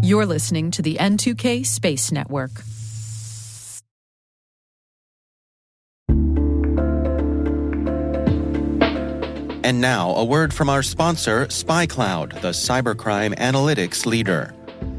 You're listening to the N2K Space Network. And now, a word from our sponsor, SpyCloud, the cybercrime analytics leader.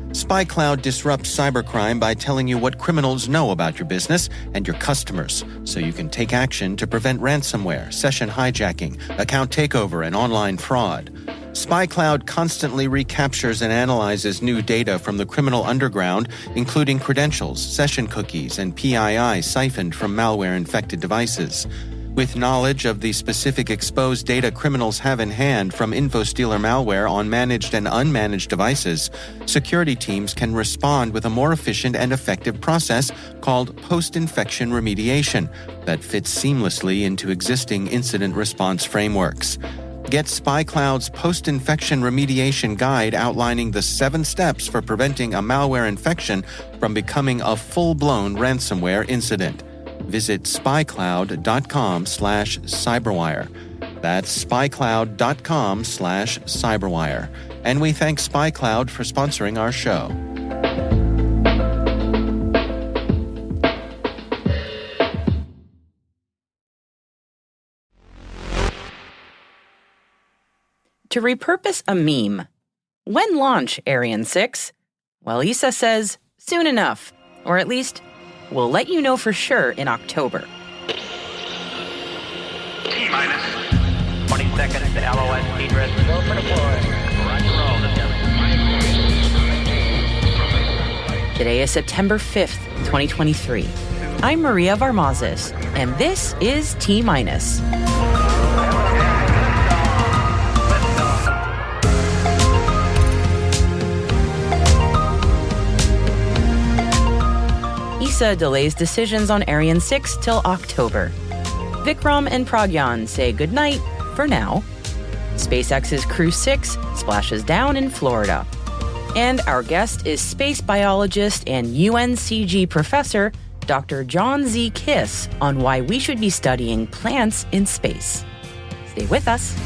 SpyCloud disrupts cybercrime by telling you what criminals know about your business and your customers, so you can take action to prevent ransomware, session hijacking, account takeover, and online fraud. SpyCloud constantly recaptures and analyzes new data from the criminal underground, including credentials, session cookies, and PII siphoned from malware-infected devices. With knowledge of the specific exposed data criminals have in hand from InfoStealer malware on managed and unmanaged devices, security teams can respond with a more efficient and effective process called post-infection remediation that fits seamlessly into existing incident response frameworks. Get SpyCloud's post-infection remediation guide outlining the 7 steps for preventing a malware infection from becoming a full-blown ransomware incident. Visit spycloud.com/cyberwire. That's spycloud.com/cyberwire. And we thank SpyCloud for sponsoring our show. To repurpose a meme. When launch Ariane 6? Well, ESA says soon enough, or at least we'll let you know for sure in October. T-minus 20 seconds to LOS egress. Go for deploy. Today is September 5th, 2023. I'm Maria Varmazes, and this is T-minus. ESA delays decisions on Ariane 6 till October. Vikram and Pragyan say goodnight for now. SpaceX's Crew 6 splashes down in Florida. And our guest is space biologist and UNCG professor Dr. John Z. Kiss on why we should be studying plants in space. Stay with us.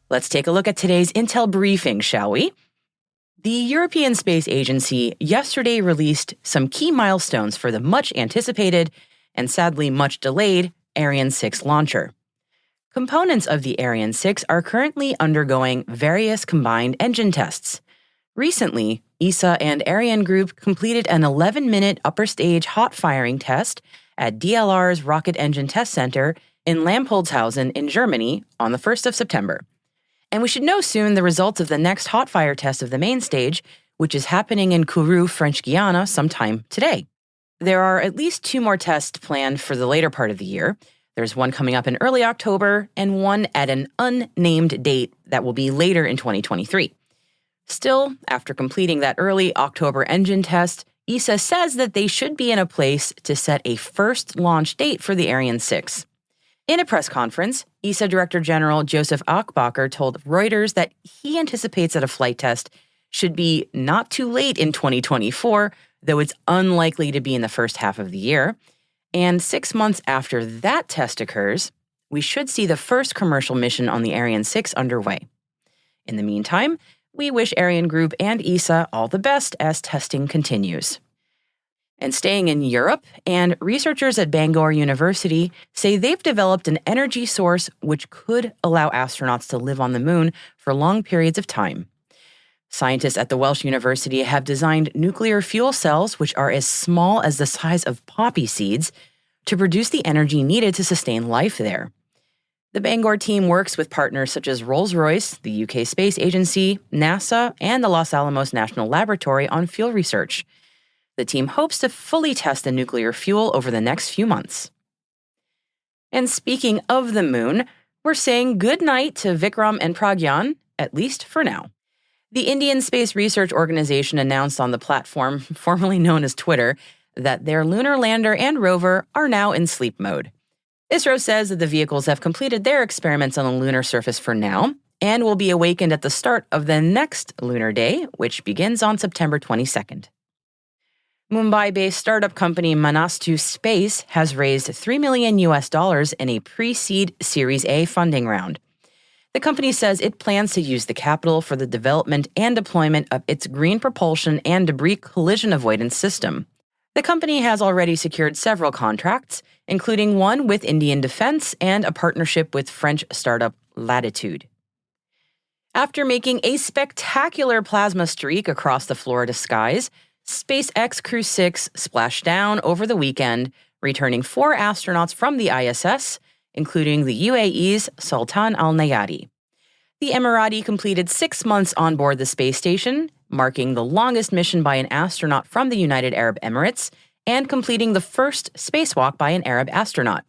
Let's take a look at today's Intel briefing, shall we? The European Space Agency yesterday released some key milestones for the much-anticipated and sadly much delayed Ariane 6 launcher. Components of the Ariane 6 are currently undergoing various combined engine tests. Recently, ESA and Ariane Group completed an 11-minute upper-stage hot-firing test at DLR's Rocket Engine Test Center in Lampoldshausen in Germany on the 1st of September. And we should know soon the results of the next hot fire test of the main stage, which is happening in Kourou, French Guiana, sometime today. There are at least 2 more tests planned for the later part of the year. There's one coming up in early October and one at an unnamed date that will be later in 2023. Still, after completing that early October engine test, ESA says that they should be in a place to set a first launch date for the Ariane 6. In a press conference, ESA Director General Joseph Achbacher told Reuters that he anticipates that a flight test should be not too late in 2024, though it's unlikely to be in the first half of the year. And 6 months after that test occurs, we should see the first commercial mission on the Ariane 6 underway. In the meantime, we wish Ariane Group and ESA all the best as testing continues. And staying in Europe, and researchers at Bangor University say they've developed an energy source which could allow astronauts to live on the moon for long periods of time. Scientists at the Welsh University have designed nuclear fuel cells which are as small as the size of poppy seeds to produce the energy needed to sustain life there. The Bangor team works with partners such as Rolls-Royce, the UK Space Agency, NASA, and the Los Alamos National Laboratory on fuel research. The team hopes to fully test the nuclear fuel over the next few months. And speaking of the moon, we're saying goodnight to Vikram and Pragyan, at least for now. The Indian Space Research Organization announced on the platform, formerly known as Twitter, that their lunar lander and rover are now in sleep mode. ISRO says that the vehicles have completed their experiments on the lunar surface for now, and will be awakened at the start of the next lunar day, which begins on September 22nd. Mumbai-based startup company Manastu Space has raised $3 million in a pre-seed Series A funding round. The company says it plans to use the capital for the development and deployment of its green propulsion and debris collision avoidance system. The company has already secured several contracts, including one with Indian Defense and a partnership with French startup Latitude. After making a spectacular plasma streak across the Florida skies, SpaceX Crew 6 splashed down over the weekend, returning 4 astronauts from the ISS, including the UAE's Sultan Al Nayati. The Emirati completed 6 months on board the space station, marking the longest mission by an astronaut from the United Arab Emirates and completing the first spacewalk by an Arab astronaut.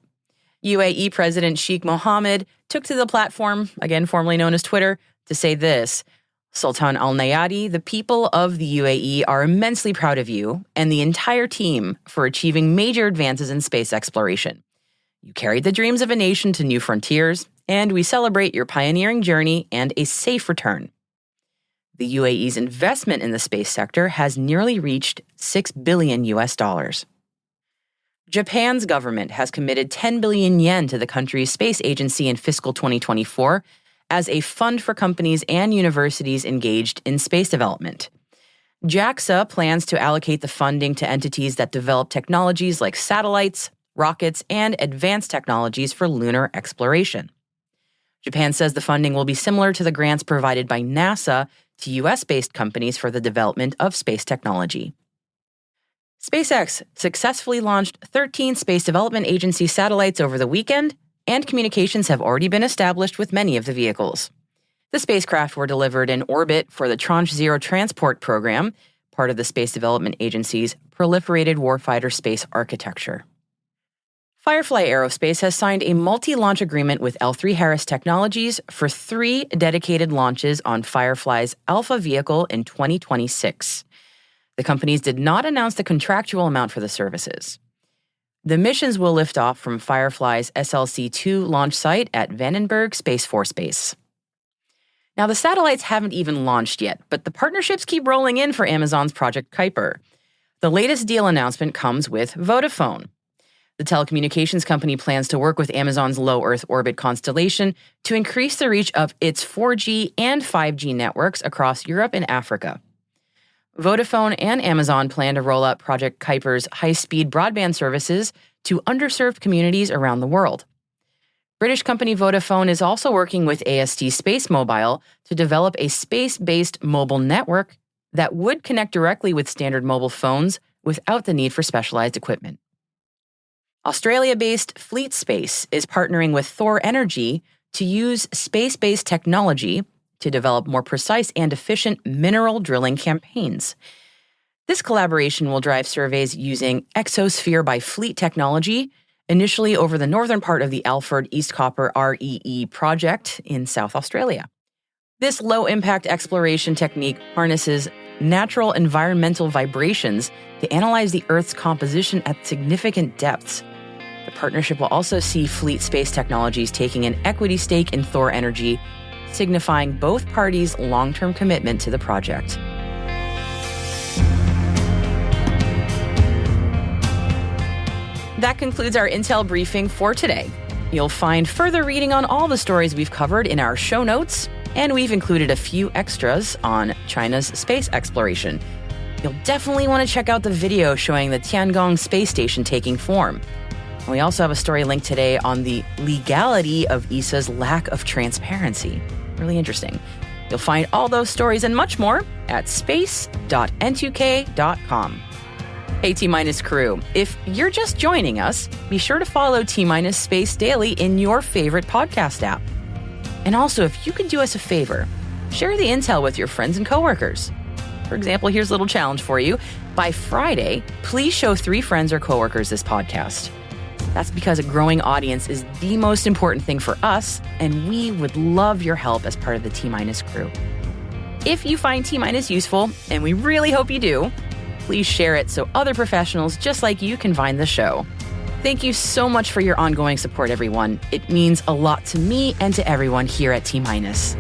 UAE President Sheikh Mohammed took to the platform, again formerly known as Twitter, to say this: "Sultan Al Nayati, the people of the UAE are immensely proud of you and the entire team for achieving major advances in space exploration. You carried the dreams of a nation to new frontiers, and we celebrate your pioneering journey and a safe return." The UAE's investment in the space sector has nearly reached $6 billion. Japan's government has committed 10 billion yen to the country's space agency in fiscal 2024 as a fund for companies and universities engaged in space development. JAXA plans to allocate the funding to entities that develop technologies like satellites, rockets, and advanced technologies for lunar exploration. Japan says the funding will be similar to the grants provided by NASA to U.S.-based companies for the development of space technology. SpaceX successfully launched 13 Space Development Agency satellites over the weekend, and communications have already been established with many of the vehicles. The spacecraft were delivered in orbit for the Tranche 0 Transport Program, part of the Space Development Agency's Proliferated Warfighter Space Architecture. Firefly Aerospace has signed a multi-launch agreement with L3 Technologies for 3 dedicated launches on Firefly's Alpha vehicle in 2026. The companies did not announce the contractual amount for the services. The missions will lift off from Firefly's SLC-2 launch site at Vandenberg Space Force Base. Now, the satellites haven't even launched yet, but the partnerships keep rolling in for Amazon's Project Kuiper. The latest deal announcement comes with Vodafone. The telecommunications company plans to work with Amazon's low Earth orbit constellation to increase the reach of its 4G and 5G networks across Europe and Africa. Vodafone and Amazon plan to roll out Project Kuiper's high-speed broadband services to underserved communities around the world. British company Vodafone is also working with AST Space Mobile to develop a space-based mobile network that would connect directly with standard mobile phones without the need for specialized equipment. Australia-based Fleet Space is partnering with Thor Energy to use space-based technology to develop more precise and efficient mineral drilling campaigns. This collaboration will drive surveys using Exosphere by Fleet technology, initially over the northern part of the Alford East Copper REE project in South Australia. This low-impact exploration technique harnesses natural environmental vibrations to analyze the Earth's composition at significant depths. The partnership will also see Fleet Space Technologies taking an equity stake in Thor Energy, signifying both parties' long-term commitment to the project. That concludes our Intel briefing for today. You'll find further reading on all the stories we've covered in our show notes, and we've included a few extras on China's space exploration. You'll definitely want to check out the video showing the Tiangong space station taking form. And we also have a story linked today on the legality of ESA's lack of transparency. Really interesting. You'll find all those stories and much more at space.n2k.com. Hey T-Minus crew, if you're just joining us, be sure to follow T-Minus Space Daily in your favorite podcast app. And also, if you could do us a favor, share the intel with your friends and coworkers. For example, here's a little challenge for you. By Friday, please show 3 friends or coworkers this podcast. That's because a growing audience is the most important thing for us, and we would love your help as part of the T-Minus crew. If you find T-Minus useful, and we really hope you do, please share it so other professionals just like you can find the show. Thank you so much for your ongoing support, everyone. It means a lot to me and to everyone here at T-Minus.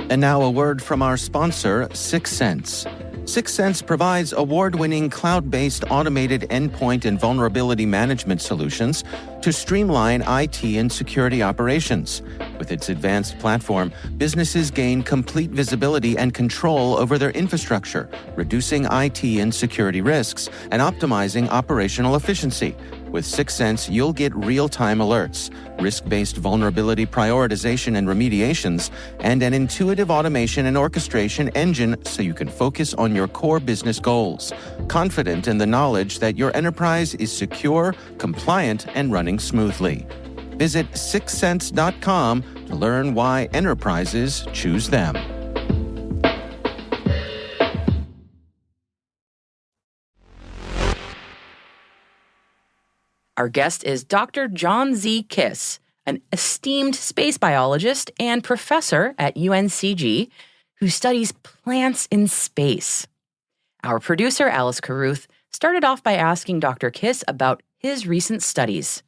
And now a word from our sponsor, 6 Sense. 6 Sense provides award-winning cloud-based automated endpoint and vulnerability management solutions to streamline IT and security operations. With its advanced platform, businesses gain complete visibility and control over their infrastructure, reducing IT and security risks and optimizing operational efficiency. With 6 Sense, you'll get real-time alerts, risk-based vulnerability prioritization and remediations, and an intuitive automation and orchestration engine so you can focus on your core business goals, confident in the knowledge that your enterprise is secure, compliant, and running smoothly. Visit 6sense.com to learn why enterprises choose them. Our guest is Dr. John Z. Kiss, an esteemed space biologist and professor at UNCG who studies plants in space. Our producer, Alice Carruth, started off by asking Dr. Kiss about his recent studies.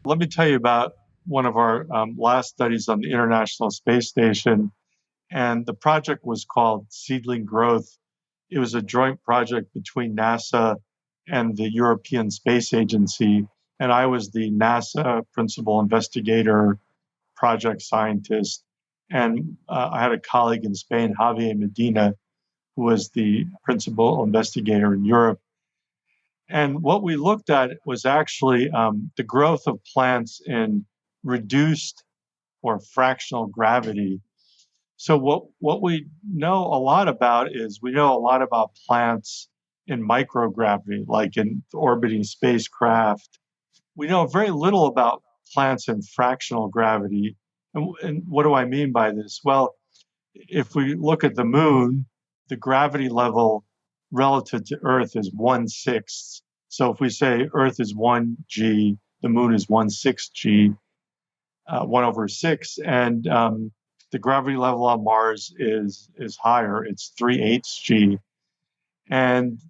Let me tell you about one of our last studies on the International Space Station, and the project was called Seedling Growth. It was a joint project between NASA and the European Space Agency, and I was the NASA principal investigator, project scientist, and I had a colleague in Spain, Javier Medina, who was the principal investigator in Europe. And what we looked at was actually the growth of plants in reduced or fractional gravity. So what we know a lot about is we know a lot about plants in microgravity, like in orbiting spacecraft. We know very little about plants in fractional gravity. And what do I mean by this? Well, if we look at the moon, the gravity level relative to Earth is 1/6. So if we say Earth is 1g, the moon is 1/6g, 1/6, and the gravity level on Mars is higher. It's 3/8g. And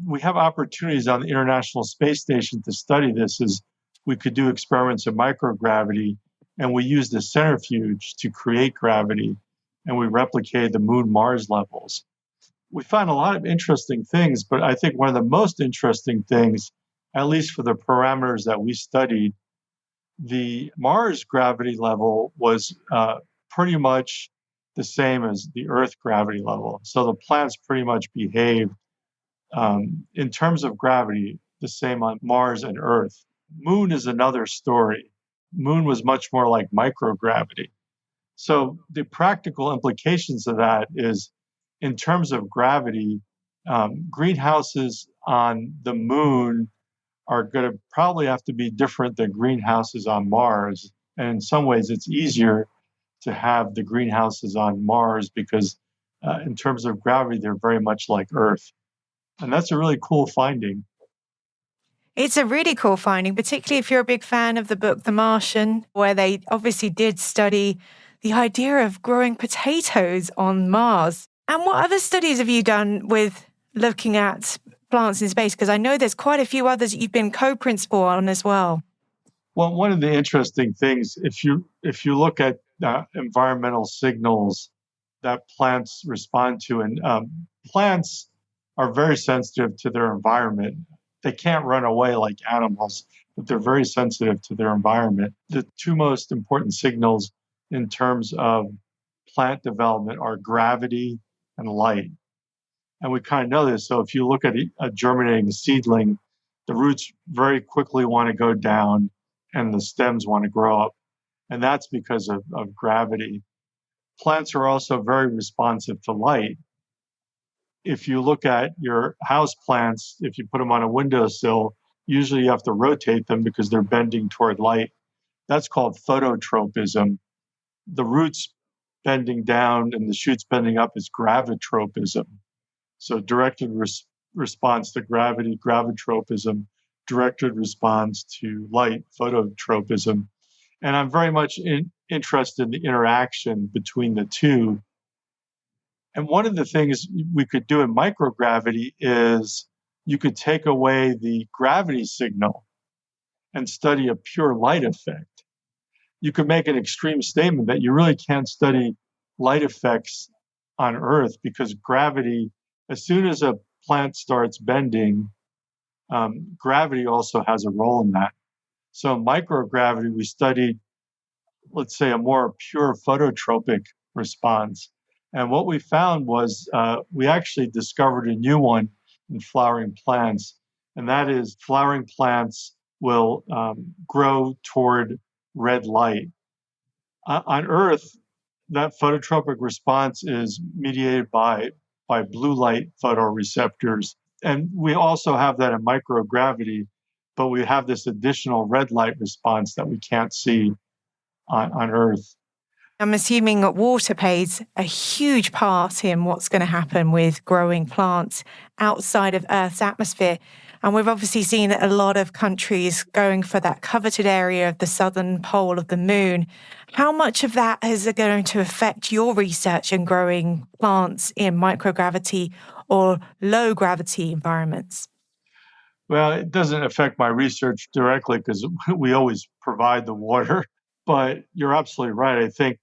we have opportunities on the International Space Station to study this. Is we could do experiments in microgravity, and we use the centrifuge to create gravity, and we replicate the Moon-Mars levels. We found a lot of interesting things, but I think one of the most interesting things, at least for the parameters that we studied, the Mars gravity level was pretty much the same as the Earth gravity level. So the plants pretty much behaved in terms of gravity the same on Mars and Earth. Moon is another story. Moon was much more like microgravity. So the practical implications of that is, in terms of gravity, greenhouses on the moon are going to probably have to be different than greenhouses on Mars. And in some ways, it's easier to have the greenhouses on Mars because in terms of gravity, they're very much like Earth. And that's a really cool finding. It's a really cool finding, particularly if you're a big fan of the book The Martian, where they obviously did study the idea of growing potatoes on Mars. And what other studies have you done with looking at plants in space? Because I know there's quite a few others that you've been co-principal on as well. Well, one of the interesting things, if you look at environmental signals that plants respond to, and plants are very sensitive to their environment. They can't run away like animals, but they're very sensitive to their environment. The two most important signals in terms of plant development are gravity and light. And we kind of know this. So if you look at a germinating seedling, the roots very quickly want to go down and the stems want to grow up. And that's because of gravity. Plants are also very responsive to light. If you look at your house plants, if you put them on a windowsill, usually you have to rotate them because they're bending toward light. That's called phototropism. The roots bending down and the shoots bending up is gravitropism. So directed response to gravity, gravitropism, directed response to light, phototropism. And I'm very much interested in the interaction between the two. And one of the things we could do in microgravity is you could take away the gravity signal and study a pure light effect. You could make an extreme statement that you really can't study light effects on Earth because gravity, as soon as a plant starts bending, gravity also has a role in that. So in microgravity, we studied, let's say, a more pure phototropic response. And what we found was we actually discovered a new one in flowering plants, and that is flowering plants will grow toward red light. On Earth, that phototropic response is mediated by blue light photoreceptors. And we also have that in microgravity, but we have this additional red light response that we can't see on Earth. I'm assuming that water plays a huge part in what's going to happen with growing plants outside of Earth's atmosphere. And we've obviously seen a lot of countries going for that coveted area of the southern pole of the moon. How much of that is going to affect your research in growing plants in microgravity or low gravity environments? Well, it doesn't affect my research directly because we always provide the water. But you're absolutely right. I think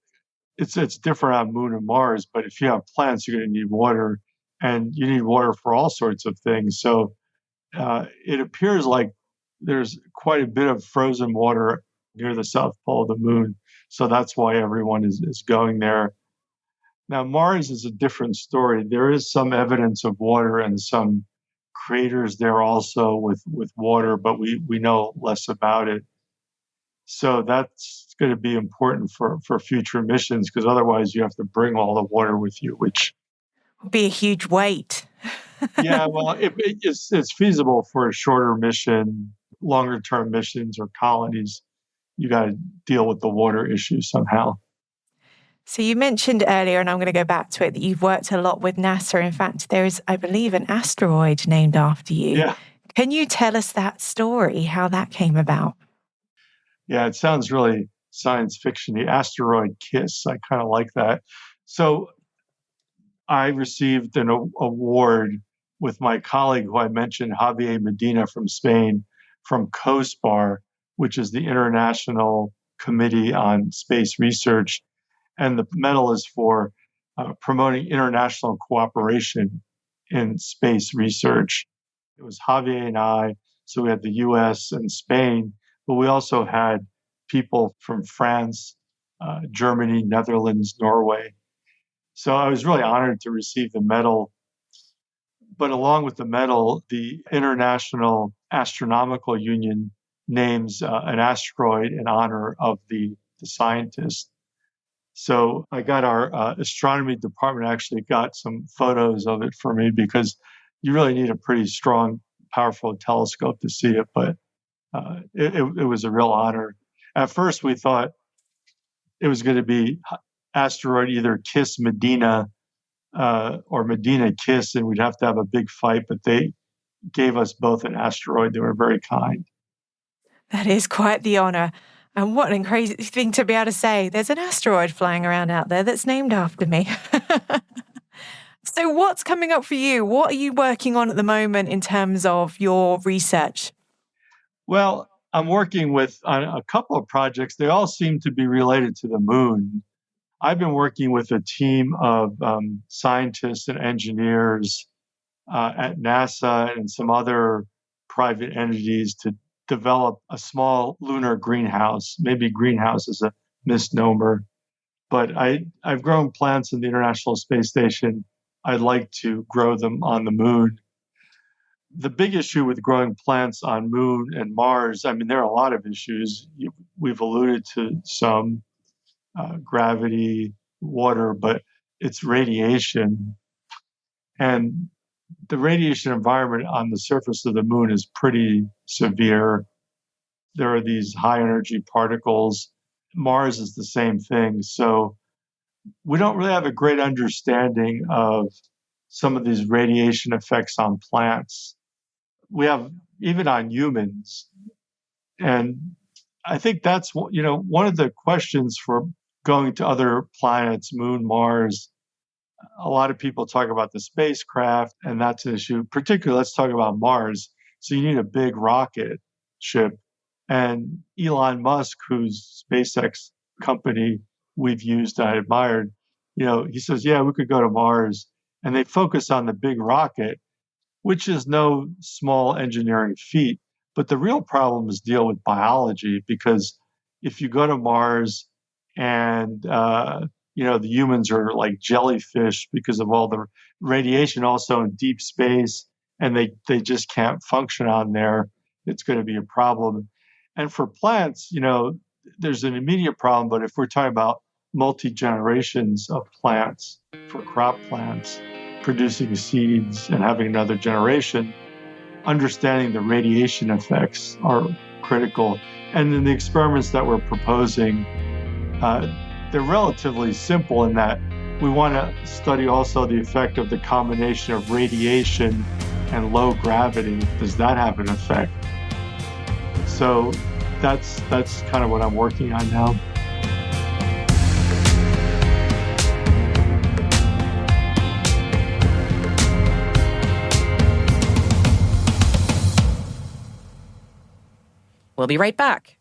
it's different on Moon and Mars, but if you have plants, you're going to need water, and you need water for all sorts of things. So it appears like there's quite a bit of frozen water near the south pole of the moon. So that's why everyone is going there. Now, Mars is a different story. There is some evidence of water and some craters there also with water, but we know less about it. So that's going to be important for future missions because otherwise you have to bring all the water with you, which would be a huge weight. Yeah, well, it's feasible for a shorter mission, longer term missions or colonies. You got to deal with the water issue somehow. So you mentioned earlier, and I'm going to go back to it, that you've worked a lot with NASA. In fact, there is, I believe, an asteroid named after you. Yeah. Can you tell us that story, how that came about? Yeah, it sounds really science fiction. The asteroid kiss. I kind of like that. So I received an award with my colleague who I mentioned, Javier Medina from Spain, from COSPAR, which is the International Committee on Space Research. And the medal is for promoting international cooperation in space research. It was Javier and I, so we had the US and Spain, but we also had people from France, Germany, Netherlands, Norway. So I was really honored to receive the medal. But along with the medal, the International Astronomical Union names an asteroid in honor of the scientist. So I got our astronomy department actually got some photos of it for me because you really need a pretty strong, powerful telescope to see it. But it was a real honor. At first, we thought it was going to be asteroid either Kiss Medina or Medina Kiss, and we'd have to have a big fight. But they gave us both an asteroid. They were very kind. That is quite the honor. And what an crazy thing to be able to say. There's an asteroid flying around out there that's named after me. So what's coming up for you? What are you working on at the moment in terms of your research? Well, I'm working on a couple of projects. They all seem to be related to the moon. I've been working with a team of scientists and engineers at NASA and some other private entities to develop a small lunar greenhouse. Maybe greenhouse is a misnomer, but I've grown plants in the International Space Station. I'd like to grow them on the moon. The big issue with growing plants on Moon and Mars, I mean, there are a lot of issues. We've alluded to some, gravity, water, but it's radiation. And the radiation environment on the surface of the moon is pretty severe. There are these high energy particles. Mars is the same thing. So we don't really have a great understanding of some of these radiation effects on plants. We have even on humans. And I think that's, one of the questions for going to other planets, Moon, Mars. A lot of people talk about the spacecraft, and that's an issue. Particularly, let's talk about Mars. So you need a big rocket ship. And Elon Musk, whose SpaceX company we've used, I admired, he says, yeah, we could go to Mars. And they focus on the big rocket, which is no small engineering feat. But the real problems deal with biology, because if you go to Mars and, the humans are like jellyfish because of all the radiation also in deep space, and they just can't function on there, it's going to be a problem. And for plants, there's an immediate problem, but if we're talking about multi-generations of plants, for crop plants, producing seeds and having another generation, understanding the radiation effects are critical. And in the experiments that we're proposing, they're relatively simple in that we want to study also the effect of the combination of radiation and low gravity. Does that have an effect? So that's kind of what I'm working on now. We'll be right back.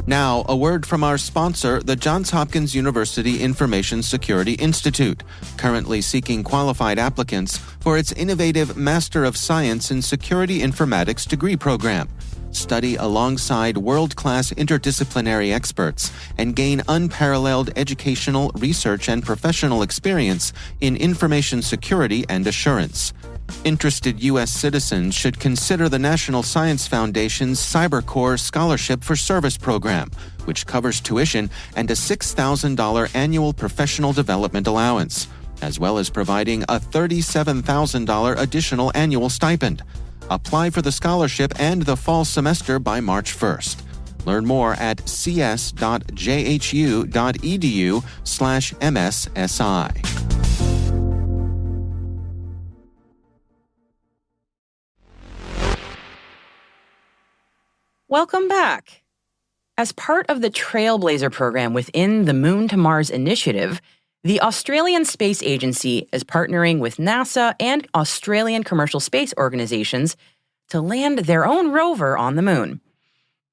Now, a word from our sponsor, the Johns Hopkins University Information Security Institute, currently seeking qualified applicants for its innovative Master of Science in Security Informatics degree program. Study alongside world-class interdisciplinary experts and gain unparalleled educational, research, and professional experience in information security and assurance. Interested U.S. citizens should consider the National Science Foundation's CyberCorps Scholarship for Service program, which covers tuition and a $6,000 annual professional development allowance, as well as providing a $37,000 additional annual stipend. Apply for the scholarship and the fall semester by March 1st. Learn more at cs.jhu.edu/MSSI. Welcome back. As part of the Trailblazer program within the Moon to Mars initiative, the Australian Space Agency is partnering with NASA and Australian commercial space organizations to land their own rover on the Moon.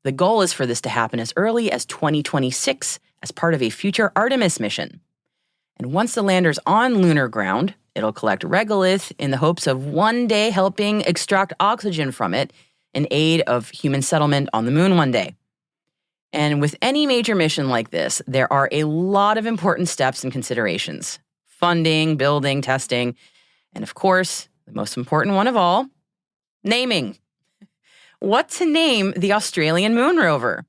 The goal is for this to happen as early as 2026 as part of a future Artemis mission. And once the lander's on lunar ground, it'll collect regolith in the hopes of one day helping extract oxygen from it in aid of human settlement on the Moon one day. And with any major mission like this, there are a lot of important steps and considerations. Funding, building, testing, and of course, the most important one of all, naming. What to name the Australian moon rover?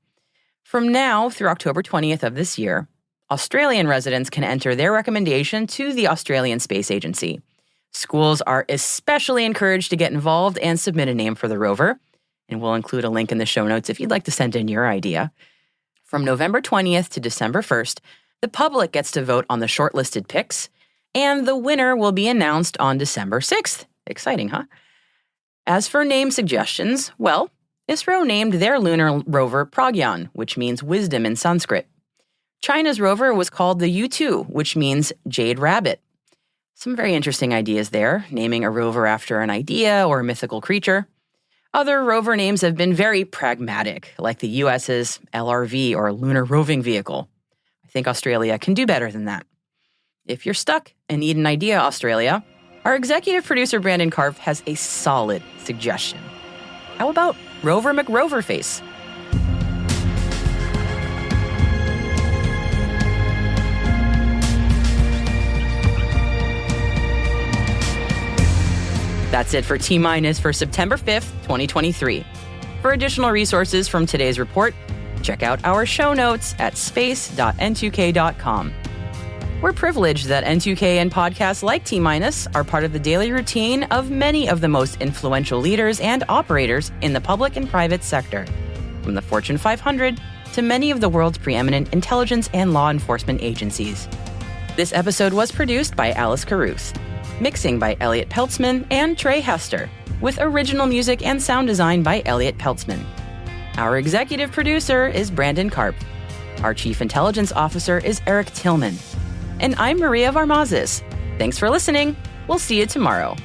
From now through October 20th of this year, Australian residents can enter their recommendation to the Australian Space Agency. Schools are especially encouraged to get involved and submit a name for the rover, and we'll include a link in the show notes if you'd like to send in your idea. From November 20th to December 1st, the public gets to vote on the shortlisted picks, and the winner will be announced on December 6th. Exciting, huh? As for name suggestions, well, ISRO named their lunar rover Pragyan, which means wisdom in Sanskrit. China's rover was called the U2, which means jade rabbit. Some very interesting ideas there, naming a rover after an idea or a mythical creature. Other rover names have been very pragmatic, like the US's LRV or Lunar Roving Vehicle. I think Australia can do better than that. If you're stuck and need an idea, Australia, our executive producer Brandon Karpf has a solid suggestion. How about Rover McRoverface? That's it for T-Minus for September 5th, 2023. For additional resources from today's report, check out our show notes at space.n2k.com. We're privileged that N2K and podcasts like T-Minus are part of the daily routine of many of the most influential leaders and operators in the public and private sector, from the Fortune 500 to many of the world's preeminent intelligence and law enforcement agencies. This episode was produced by Alice Carruth, mixing by Elliot Peltzman and Trey Hester, with original music and sound design by Elliot Peltzman. Our executive producer is Brandon Karp. Our chief intelligence officer is Eric Tillman. And I'm Maria Varmazes. Thanks for listening. We'll see you tomorrow.